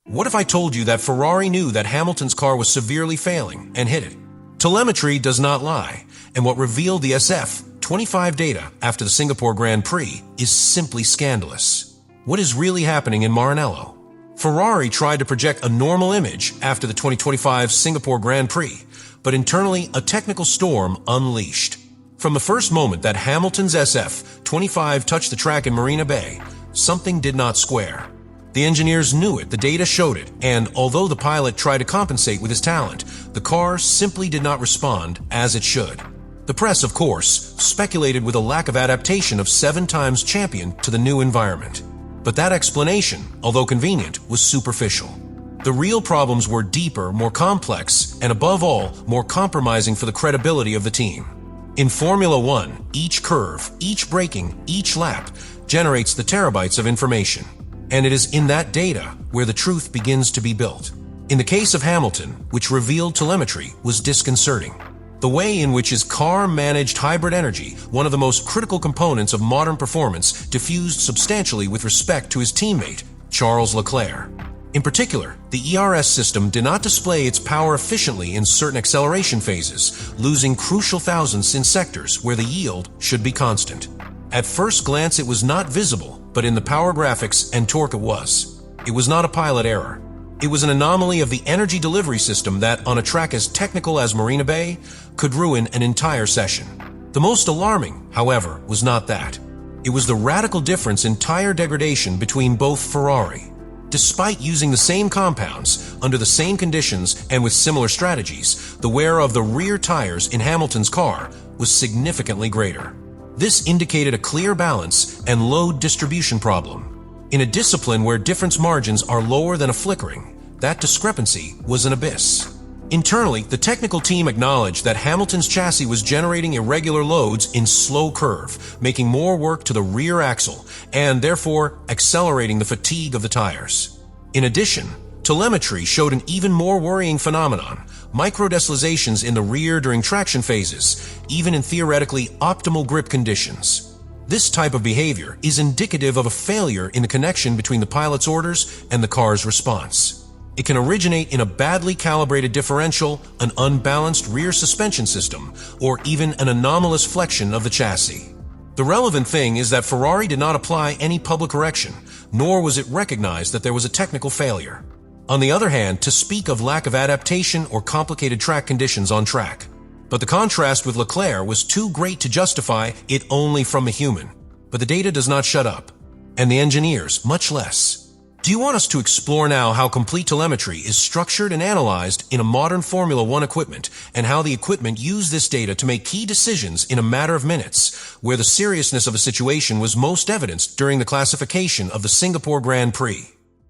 What if I told you that Ferrari knew that Hamilton's car was severely failing and hid it? Telemetry does not lie, and what revealed the SF25 data after the Singapore Grand Prix is simply scandalous. What is really happening in Maranello? Ferrari tried to project a normal image after the 2025 Singapore Grand Prix, but internally a technical storm unleashed. From the first moment that Hamilton's SF25 touched the track in Marina Bay, something did not square. The engineers knew it, the data showed it, and although the pilot tried to compensate with his talent, the car simply did not respond as it should. The press, of course, speculated with a lack of adaptation of 7-time champion to the new environment. But that explanation, although convenient, was superficial. The real problems were deeper, more complex, and above all, more compromising for the credibility of the team. In Formula One, each curve, each braking, each lap generates the terabytes of information. And it is in that data where the truth begins to be built. In the case of Hamilton, which revealed telemetry, was disconcerting. The way in which his car managed hybrid energy, one of the most critical components of modern performance, diffused substantially with respect to his teammate, Charles Leclerc. In particular, the ERS system did not display its power efficiently in certain acceleration phases, losing crucial thousandths in sectors where the yield should be constant. At first glance, it was not visible, but in the power graphics and torque it was. It was not a pilot error. It was an anomaly of the energy delivery system that, on a track as technical as Marina Bay, could ruin an entire session. The most alarming, however, was not that. It was the radical difference in tire degradation between both Ferrari. Despite using the same compounds, under the same conditions, and with similar strategies, the wear of the rear tires in Hamilton's car was significantly greater. This indicated a clear balance and load distribution problem. In a discipline where difference margins are lower than a flickering, that discrepancy was an abyss. Internally, the technical team acknowledged that Hamilton's chassis was generating irregular loads in slow curve, making more work to the rear axle, and therefore accelerating the fatigue of the tires. In addition, telemetry showed an even more worrying phenomenon: microdecilizations in the rear during traction phases, even in theoretically optimal grip conditions. This type of behavior is indicative of a failure in the connection between the pilot's orders and the car's response. It can originate in a badly calibrated differential, an unbalanced rear suspension system, or even an anomalous flexion of the chassis. The relevant thing is that Ferrari did not apply any public correction, nor was it recognized that there was a technical failure. On the other hand, to speak of lack of adaptation or complicated track conditions on track. But the contrast with Leclerc was too great to justify it only from a human. But the data does not shut up, and the engineers much less. Do you want us to explore now how complete telemetry is structured and analyzed in a modern Formula One equipment, and how the equipment used this data to make key decisions in a matter of minutes, where the seriousness of a situation was most evidenced during the classification of the Singapore Grand Prix?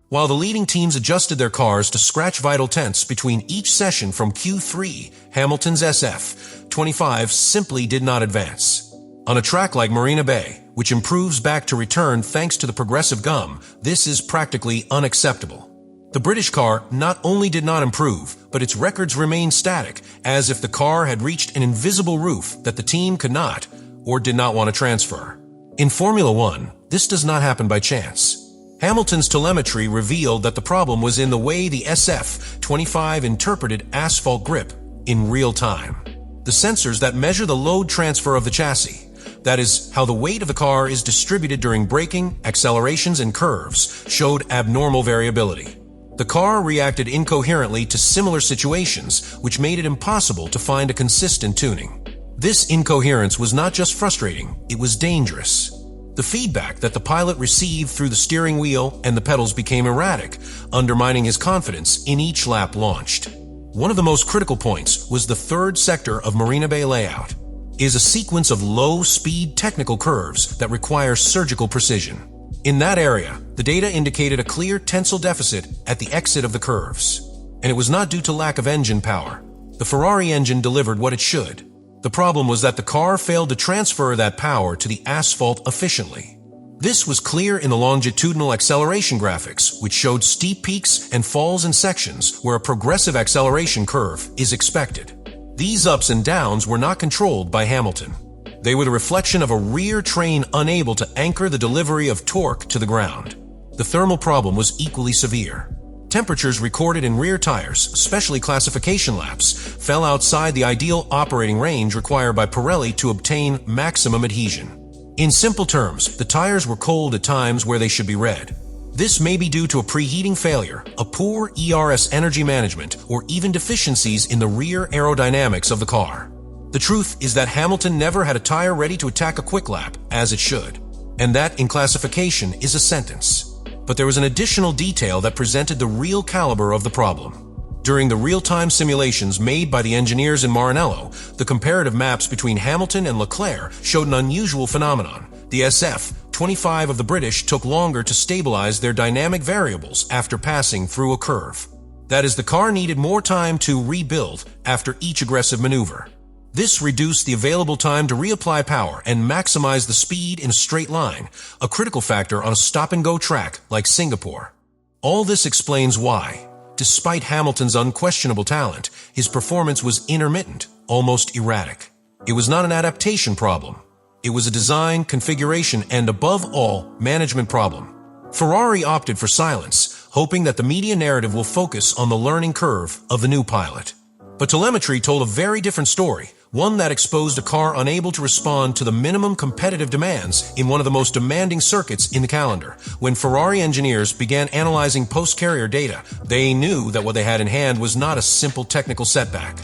While the leading teams adjusted their cars to scratch vital tenths between each session from Q3, Hamilton's SF25 simply did not advance. On a track like Marina Bay, which improves back to return thanks to the progressive gum, this is practically unacceptable. The British car not only did not improve, but its records remained static, as if the car had reached an invisible roof that the team could not, or did not want to transfer. In Formula One, this does not happen by chance. Hamilton's telemetry revealed that the problem was in the way the SF25 interpreted asphalt grip in real time. The sensors that measure the load transfer of the chassis, that is, how the weight of the car is distributed during braking, accelerations, and curves, showed abnormal variability. The car reacted incoherently to similar situations, which made it impossible to find a consistent tuning. This incoherence was not just frustrating, it was dangerous. The feedback that the pilot received through the steering wheel and the pedals became erratic, undermining his confidence in each lap launched. One of the most critical points was the third sector of Marina Bay layout. It is a sequence of low-speed technical curves that require surgical precision. In that area, the data indicated a clear tensile deficit at the exit of the curves. And it was not due to lack of engine power. The Ferrari engine delivered what it should. The problem was that the car failed to transfer that power to the asphalt efficiently. This was clear in the longitudinal acceleration graphics, which showed steep peaks and falls in sections where a progressive acceleration curve is expected. These ups and downs were not controlled by Hamilton. They were the reflection of a rear train unable to anchor the delivery of torque to the ground. The thermal problem was equally severe. Temperatures recorded in rear tires, especially classification laps, fell outside the ideal operating range required by Pirelli to obtain maximum adhesion. In simple terms, the tires were cold at times where they should be red. This may be due to a preheating failure, a poor ERS energy management, or even deficiencies in the rear aerodynamics of the car. The truth is that Hamilton never had a tire ready to attack a quick lap, as it should. And that, in classification, is a sentence. But there was an additional detail that presented the real caliber of the problem. During the real-time simulations made by the engineers in Maranello, the comparative maps between Hamilton and Leclerc showed an unusual phenomenon. The SF-25 of the British took longer to stabilize their dynamic variables after passing through a curve. That is, the car needed more time to rebuild after each aggressive maneuver. This reduced the available time to reapply power and maximize the speed in a straight line, a critical factor on a stop-and-go track like Singapore. All this explains why, despite Hamilton's unquestionable talent, his performance was intermittent, almost erratic. It was not an adaptation problem. It was a design, configuration, and above all, management problem. Ferrari opted for silence, hoping that the media narrative will focus on the learning curve of the new pilot. But telemetry told a very different story, one that exposed a car unable to respond to the minimum competitive demands in one of the most demanding circuits in the calendar. When Ferrari engineers began analyzing post-carrier data, they knew that what they had in hand was not a simple technical setback.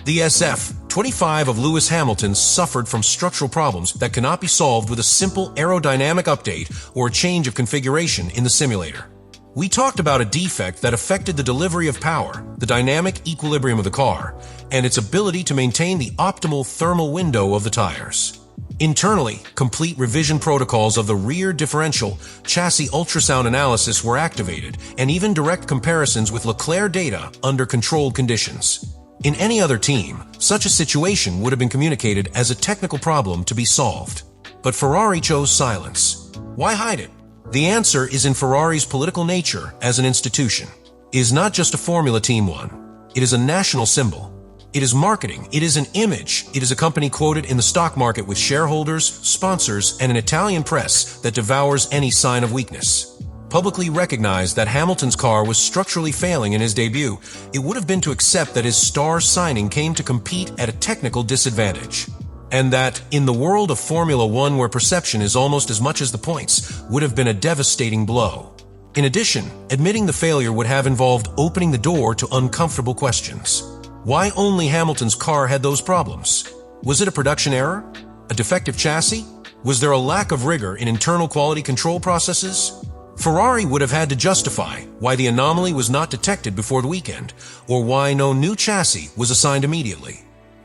The SF-25 of Lewis Hamilton suffered from structural problems that cannot be solved with a simple aerodynamic update or a change of configuration in the simulator. We talked about a defect that affected the delivery of power, the dynamic equilibrium of the car, and its ability to maintain the optimal thermal window of the tires. Internally, complete revision protocols of the rear differential chassis ultrasound analysis were activated, and even direct comparisons with Leclerc data under controlled conditions. In any other team, such a situation would have been communicated as a technical problem to be solved. But Ferrari chose silence. Why hide it? The answer is in Ferrari's political nature as an institution. It is not just a Formula Team one. It is a national symbol. It is marketing. It is an image. It is a company quoted in the stock market with shareholders, sponsors, and an Italian press that devours any sign of weakness. Publicly recognized that Hamilton's car was structurally failing in his debut, it would have been to accept that his star signing came to compete at a technical disadvantage. And that, in the world of Formula One where perception is almost as much as the points, would have been a devastating blow. In addition, admitting the failure would have involved opening the door to uncomfortable questions. Why only Hamilton's car had those problems? Was it a production error? A defective chassis? Was there a lack of rigor in internal quality control processes? Ferrari would have had to justify why the anomaly was not detected before the weekend, or why no new chassis was assigned immediately.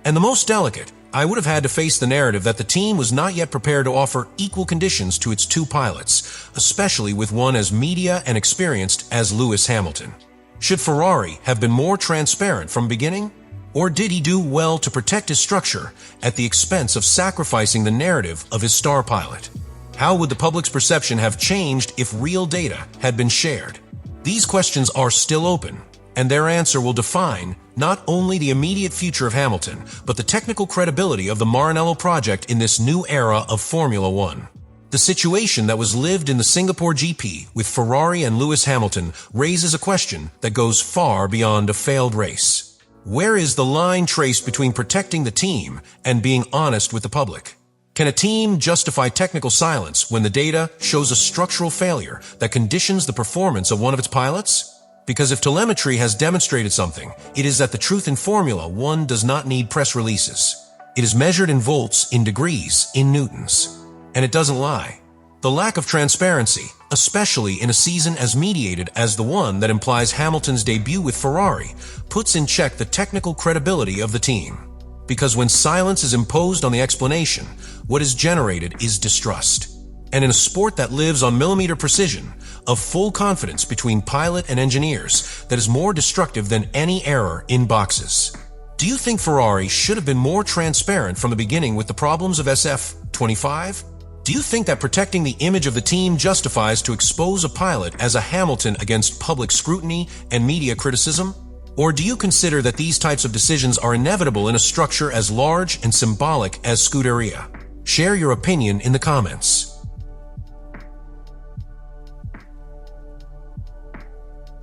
And the most delicate, I would have had to face the narrative that the team was not yet prepared to offer equal conditions to its two pilots, especially with one as media and experienced as Lewis Hamilton. Should Ferrari have been more transparent from beginning? Or did he do well to protect his structure at the expense of sacrificing the narrative of his star pilot? How would the public's perception have changed if real data had been shared? These questions are still open, and their answer will define not only the immediate future of Hamilton, but the technical credibility of the Maranello project in this new era of Formula One. The situation that was lived in the Singapore GP with Ferrari and Lewis Hamilton raises a question that goes far beyond a failed race. Where is the line traced between protecting the team and being honest with the public? Can a team justify technical silence when the data shows a structural failure that conditions the performance of one of its pilots? Because if telemetry has demonstrated something, it is that the truth in Formula One does not need press releases. It is measured in volts, in degrees, in newtons. And it doesn't lie. The lack of transparency, especially in a season as mediated as the one that implies Hamilton's debut with Ferrari, puts in check the technical credibility of the team. Because when silence is imposed on the explanation, what is generated is distrust. And in a sport that lives on millimeter precision, of full confidence between pilot and engineers that is more destructive than any error in boxes. Do you think Ferrari should have been more transparent from the beginning with the problems of SF-25? Do you think that protecting the image of the team justifies to expose a pilot as a Hamilton against public scrutiny and media criticism? Or do you consider that these types of decisions are inevitable in a structure as large and symbolic as Scuderia? Share your opinion in the comments.